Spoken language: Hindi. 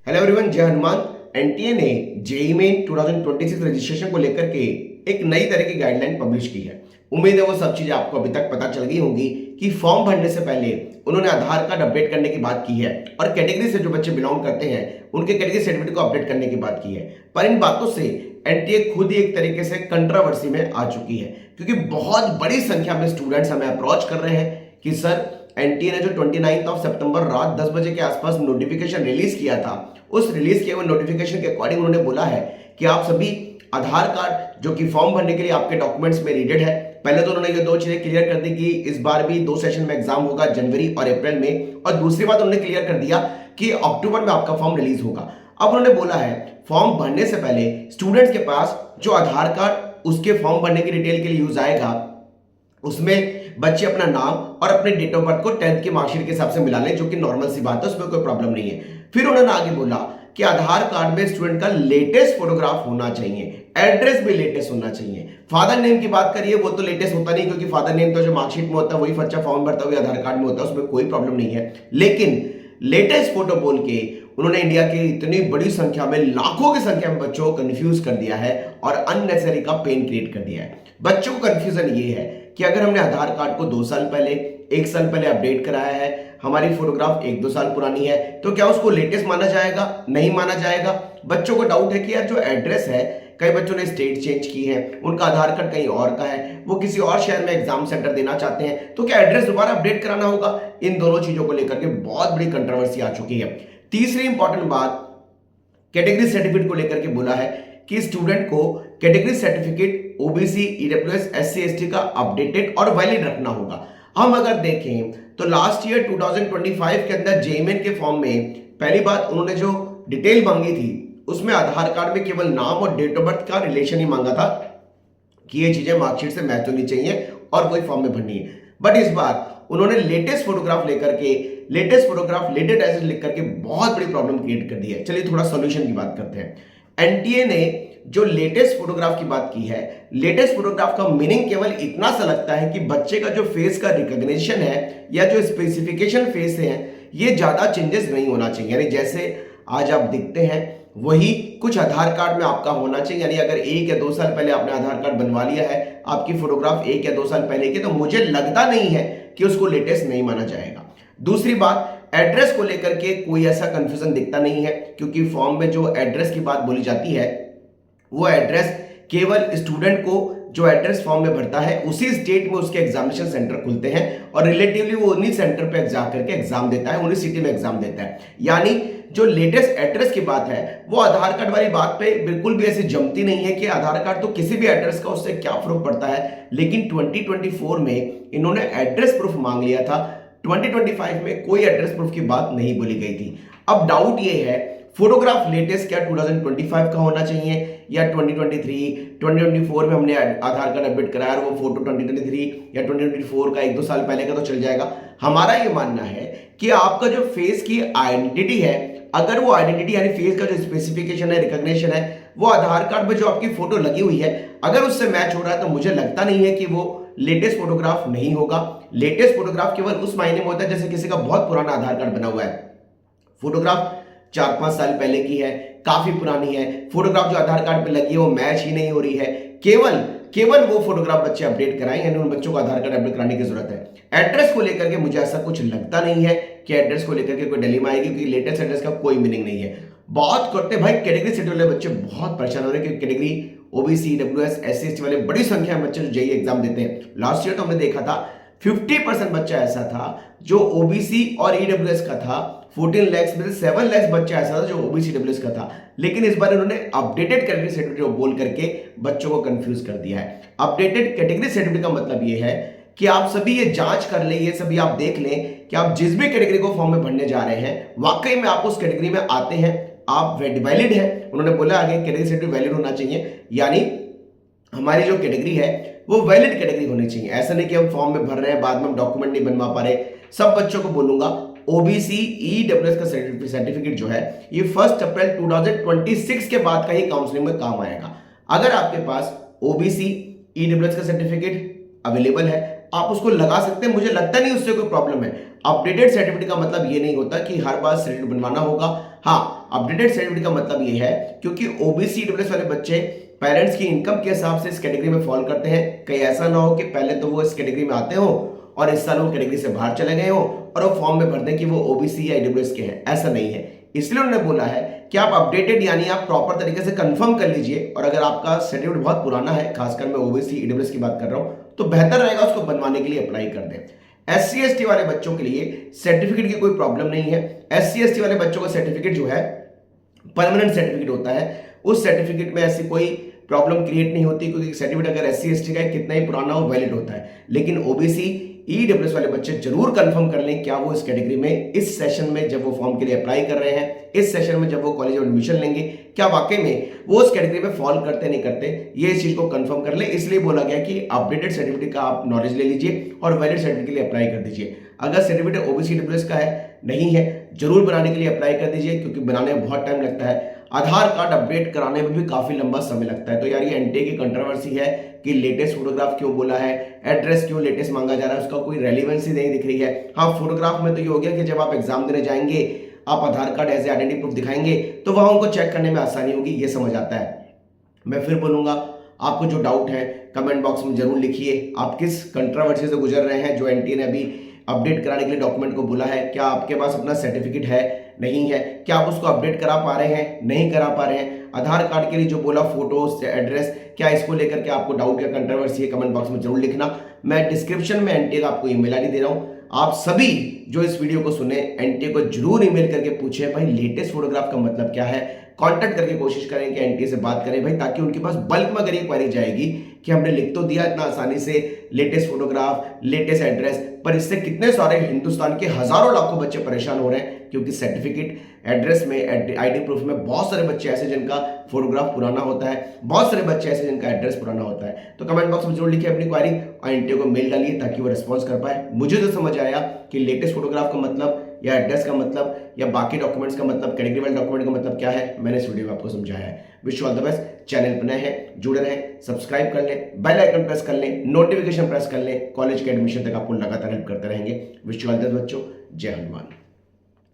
हेलो एवरीवन, जय हनुमान। एनटीए ने जेईई मेन 2026 रजिस्ट्रेशन को लेकर के एक नई तरह की गाइडलाइन पब्लिश की है। उम्मीद है वो सब चीजें आपको अभी तक पता चल गई होंगी कि फॉर्म भरने से पहले उन्होंने आधार कार्ड अपडेट करने की बात की है और कैटेगरी से जो बच्चे बिलोंग करते हैं उनके कैटेगरी सर्टिफिकेट को अपडेट करने की बात की है। पर इन बातों से एनटीए खुद ही एक तरीके से कंट्रोवर्सी में आ चुकी है, क्योंकि बहुत बड़ी संख्या में स्टूडेंट्स हमें अप्रोच कर रहे हैं कि सर, एनटीए ने जो 29 सितंबर रात 10 बजे के आसपास नोटिफिकेशन रिलीज किया था, उस रिलीज किए हुए नोटिफिकेशन के अकॉर्डिंग उन्होंने बोला है कि आप सभी आधार कार्ड जो कि फॉर्म भरने के लिए आपके डॉक्यूमेंट्स में नीडेड है। पहले तो उन्होंने ये दो चीजें क्लियर कर दी कि इस बार भी 2 सेशन में एग्जाम होगा, जनवरी और अप्रैल में, और दूसरी बात उन्होंने क्लियर कर दिया कि अक्टूबर में आपका फॉर्म रिलीज होगा। अब उन्होंने बोला है फॉर्म भरने से पहले स्टूडेंट्स के पास जो आधार कार्ड उसके फॉर्म भरने की डिटेल के लिए यूज आएगा, उसमें बच्चे अपना नाम और अपने डेट ऑफ बर्थ को 10th की मार्कशीट के हिसाब से मिला लें, जो कि नॉर्मल सी बात है, उसमें कोई प्रॉब्लम नहीं है। फिर उन्होंने आगे बोला कि आधार कार्ड में स्टूडेंट का लेटेस्ट फोटोग्राफ होना चाहिए, एड्रेस भी लेटेस्ट होना चाहिए। फादर नेम की बात करिए, वो तो लेटेस्ट होता नहीं, क्योंकि फादर नेम तो जो मार्कशीट में होता है वही बच्चा फॉर्म भरता हुआ आधार कार्ड में होता है, उसमें कोई प्रॉब्लम नहीं है। लेकिन लेटेस्ट फोटो बोल के उन्होंने इंडिया की इतनी बड़ी संख्या में, लाखों की संख्या में बच्चों को कंफ्यूज कर दिया है और अननेसेसरी का पेन क्रिएट कर दिया है। बच्चों को कंफ्यूजन ये है कि अगर हमने आधार कार्ड को 2 साल पहले, 1 साल पहले अपडेट कराया है, हमारी फोटोग्राफ 1-2 साल पुरानी है, तो क्या उसको लेटेस्ट माना जाएगा? नहीं माना जाएगा। बच्चों को डाउट है कि यार जो एड्रेस है, कई बच्चों ने स्टेट चेंज की है, उनका आधार कार्ड कहीं और का है, वो किसी और शहर में एग्जाम सेंटर देना चाहते हैं, तो क्या एड्रेस दोबारा अपडेट कराना होगा? इन दोनों चीजों को लेकर के बहुत बड़ी कंट्रोवर्सी आ चुकी है। तीसरी इंपॉर्टेंट बात, कैटेगरी सर्टिफिकेट को लेकर के बोला है कि स्टूडेंट को category certificate OBC, EWS, SC, ST का अपडेटेड और वैलिड रखना होगा। हम अगर देखें तो लास्ट ईयर 2025 के अंदर जेईई के फॉर्म में पहली बात उन्होंने जो डिटेल मांगी थी, उसमें आधार कार्ड में केवल नाम और डेट ऑफ बर्थ का रिलेशन ही मांगा था कि ये चीजें मार्कशीट से मैच होनी चाहिए और कोई फॉर्म में भरनी है। बट इस बार उन्होंने लेटेस्ट फोटोग्राफ लेकर के, लेटेस्ट फोटोग्राफ, लेटेस्ट एड्रेस लिख करके बहुत बड़ी प्रॉब्लम क्रिएट कर दी है। चलिए थोड़ा सॉल्यूशन की बात करते हैं। एनटीए ने जो लेटेस्ट फोटोग्राफ की बात की है, लेटेस्ट फोटोग्राफ का मीनिंग केवल इतना सा लगता है कि बच्चे का जो फेस का रिकॉग्निशन है या जो स्पेसिफिकेशन फेस है, ये ज्यादा चेंजेस नहीं होना चाहिए। यानी जैसे आज आप दिखते हैं वही कुछ आधार कार्ड में आपका होना चाहिए। यानी अगर 1 या 2 साल पहले आपने आधार कार्ड बनवा लिया है, आपकी फोटोग्राफ 1 या 2 साल पहले की, तो मुझे लगता नहीं है कि उसको लेटेस्ट नहीं माना जाएगा। दूसरी बात, एड्रेस को लेकर के कोई ऐसा कंफ्यूजन दिखता नहीं है, क्योंकि फॉर्म में जो एड्रेस की बात बोली जाती है, वो एड्रेस केवल स्टूडेंट को जो एड्रेस फॉर्म में भरता है उसी स्टेट में उसके एग्जामिनेशन सेंटर खुलते हैं और रिलेटिवली वो उन्हीं सेंटर पे जाकर के एग्जाम देता है, उन्हीं सिटी में एग्जाम देता है। यानी जो लेटेस्ट एड्रेस की बात है वो आधार कार्ड वाली बात पे बिल्कुल भी ऐसी जमती नहीं है कि आधार कार्ड तो किसी भी एड्रेस का, उससे क्या फर्क पड़ता है। लेकिन 2024 में इन्होंने एड्रेस प्रूफ मांग लिया था, 2025 में कोई एड्रेस प्रूफ की बात नहीं बोली गई थी। अब डाउट ये है, फोटोग्राफ लेटेस्ट क्या 2025 का होना चाहिए या 2023, 2024 में हमने आधार कार्ड अपडेट कराया और वो फोटो 2023 या 2024 का 1-2 साल पहले का तो चल जाएगा। हमारा ये मानना है कि आपका जो फेस की आइडेंटिटी है, अगर वो आइडेंटिटी यानी फेस का जो स्पेसिफिकेशन है, रिकॉग्निशन है, वो आधार कार्ड में जो आपकी फोटो लगी हुई है, अगर उससे मैच हो रहा है, तो मुझे लगता नहीं है कि वो लेटेस्ट फोटोग्राफ नहीं होगा। लेटेस्ट फोटोग्राफ केवल उस मायने में होता है जैसे किसी का बहुत पुराना आधार कार्ड बना हुआ है, फोटोग्राफ 4-5 साल पहले की है, काफी पुरानी है, फोटोग्राफ जो आधार कार्ड पे लगी है वो मैच ही नहीं हो रही है, केवल वो फोटोग्राफ बच्चे अपडेट कराएं, यानी उन बच्चों को आधार कार्ड अपडेट कराने की जरूरत है। एड्रेस को लेकर के मुझे ऐसा कुछ लगता नहीं है कि एड्रेस को लेकर के कोई डिलेमा आएगी, क्योंकि लेटेस्ट एड्रेस का कोई मीनिंग नहीं है। बहुत करते भाई, कैटेगरी सेट वाले बच्चे बहुत परेशान हो रहे हैं, क्योंकि category OBC, WS, SC, ST वाले बड़ी संख्या में बच्चे जो जेईई एग्जाम देते हैं। लास्ट ईयर तो हमने देखा था 50% बच्चा ऐसा था जो ओबीसी और ईडब्ल्यूएस का था, 14 लाख में से 7 लाख बच्चा ऐसा था जो ओबीसी डब्ल्यूएस का था। लेकिन इस बार इन्होंने अपडेटेड कैटेगरी सर्टिफिकेट बोल करके बच्चों को कंफ्यूज कर दिया है। अपडेटेड कैटेगरी सर्टिफिकेट का मतलब ये है कि आप सभी ये जांच कर लें, ये सभी आप देख लें कि आप जिस भी कैटेगरी को फॉर्म में भरने जा रहे हैं, वाकई में आप उस कैटेगरी में आते हैं, आप वैलिड है। उन्होंने बोला आगे कैटेगरी सर्टिफिकेट वैलिड होना चाहिए, यानी हमारी जो कैटेगरी है वो वैलिड कैटेगरी होनी चाहिए। ऐसा नहीं कि हम फॉर्म में भर रहे हैं, बाद में हम डॉक्यूमेंट नहीं बनवा पा रहे। सब बच्चों को बोलूंगा, ओबीसी ईडब्ल्यूएस का सर्टिफिकेट जो है ये 1 अप्रैल 2026 के बाद का ही काउंसलिंग में काम आएगा। अगर आपके पास ओबीसी ईडब्ल्यूएस का सर्टिफिकेट अवेलेबल है, आप उसको लगा सकते हैं, मुझे लगता नहीं उससे कोई प्रॉब्लम है। अपडेटेड सर्टिफिकेट का मतलब ये नहीं होता कि हर बार सर्टिफिकेट बनवाना होगा। हाँ, अपडेटेड सर्टिफिकेट का मतलब ये है क्योंकि ओबीसी ईडब्ल्यूएस वाले बच्चे पेरेंट्स की इनकम के हिसाब से इस कैटेगरी में फॉल करते हैं। कहीं ऐसा ना हो कि पहले तो वो इस कैटेगरी में आते हो और इस साल वो कैटेगरी से बाहर चले गए हो और वो फॉर्म में भर दें कि वो ओबीसी या ईडब्ल्यूएस के हैं। ऐसा नहीं है, इसलिए उन्होंने बोला है कि आप अपडेटेड यानी आप प्रॉपर तरीके से कंफर्म कर लीजिए, और अगर आपका सर्टिफिकेट बहुत पुराना है, खासकर मैं ओबीसी ईडब्ल्यूएस की बात कर रहा हूं, तो बेहतर रहेगा उसको बनवाने के लिए अप्लाई कर दें। एससी एसटी वाले बच्चों के लिए सर्टिफिकेट की कोई प्रॉब्लम नहीं है। एससी एसटी वाले बच्चों का सर्टिफिकेट जो है परमानेंट सर्टिफिकेट होता है, उस सर्टिफिकेट में ऐसी कोई प्रॉब्लम क्रिएट नहीं होती, क्योंकि सर्टिफिकेट अगर एससी एसटी का है कितना ही पुराना हो वैलिड होता है। लेकिन ओबीसी ईडब्ल्यूएस वाले बच्चे जरूर कंफर्म कर लें क्या वो इस कैटेगरी में इस सेशन में जब वो फॉर्म के लिए अप्लाई कर रहे हैं, इस सेशन में जब वो कॉलेज में एडमिशन लेंगे, क्या वाकई में वो उस कैटेगरी में फॉल करते नहीं करते, ये इस चीज को कंफर्म कर ले। इसलिए बोला गया कि अपडेटेड सर्टिफिकेट का आप नॉलेज ले लीजिए और वैलिड सर्टिफिकेट के लिए अप्लाई कर दीजिए। अगर सर्टिफिकेट ओबीसी ईडब्ल्यूएस का है नहीं है, जरूर बनाने के लिए अप्लाई कर दीजिए, क्योंकि बनाने में बहुत टाइम लगता है। आधार कार्ड अपडेट कराने में भी काफी लंबा समय लगता है। तो यार ये एनटीए की कंट्रोवर्सी है कि लेटेस्ट फोटोग्राफ क्यों बोला है, एड्रेस क्यों लेटेस्ट मांगा जा रहा है, उसका कोई रेलिवेंसी नहीं दिख रही है। हाँ, फोटोग्राफ में तो ये हो गया कि जब आप एग्जाम देने जाएंगे, आप Aadhaar card as a identity proof दिखाएंगे तो वहां उनको चेक करने में आसानी होगी, ये समझ आता है। मैं फिर बोलूंगा, आपको जो डाउट है कमेंट बॉक्स में जरूर लिखिए। आप किस कंट्रोवर्सी से गुजर रहे हैं जो एनटीए ने अभी अपडेट कराने के लिए डॉक्यूमेंट को बोला है। क्या आपके पास अपना सर्टिफिकेट है, नहीं है, क्या आप उसको अपडेट करा पा रहे हैं, नहीं करा पा रहे हैं। आधार कार्ड के लिए जो बोला फोटोज एड्रेस, क्या इसको लेकर के आपको डाउट या कंट्रोवर्सी है, कमेंट बॉक्स में जरूर लिखना। मैं डिस्क्रिप्शन में एनटीए का आपको ईमेल आईडी दे रहा हूं। आप सभी जो इस वीडियो को सुने एनटीए को जरूर ईमेल करके पूछे भाई लेटेस्ट फोटोग्राफ का मतलब क्या है। कांटेक्ट करके कोशिश करें कि एनटीए से बात करें भाई, ताकि उनके पास बल्क में अगर ये क्वेरी जाएगी कि हमने लिख तो दिया इतना आसानी से लेटेस्ट फोटोग्राफ, लेटेस्ट एड्रेस, पर इससे कितने सारे हिंदुस्तान के हजारों लाखों बच्चे परेशान हो रहे हैं, क्योंकि सर्टिफिकेट, एड्रेस में, आईडी प्रूफ में बहुत सारे बच्चे ऐसे जिनका फोटोग्राफ पुराना होता है, बहुत सारे बच्चे ऐसे जिनका एड्रेस पुराना होता है। तो कमेंट बॉक्स में जरूर लिखिए अपनी क्वेरी और एनटीए को मेल डालिए ताकि वो रिस्पॉन्स कर पाए। मुझे तो समझ आया कि लेटेस्ट फोटोग्राफ का मतलब या एड्रेस का मतलब या बाकी डॉक्यूमेंट्स का मतलब, कैटेगरी वाले डॉक्यूमेंट का मतलब क्या है, मैंने इस वीडियो में आपको समझाया है। Wish you all the best. Channel पर नए हैं, जुड़े रहें, सब्सक्राइब कर लें, बेल आइकन प्रेस कर लें, नोटिफिकेशन प्रेस कर लें। कॉलेज के एडमिशन तक आपको लगातार हेल्प करते रहेंगे। Wish you all the best बच्चों। जय हनुमान।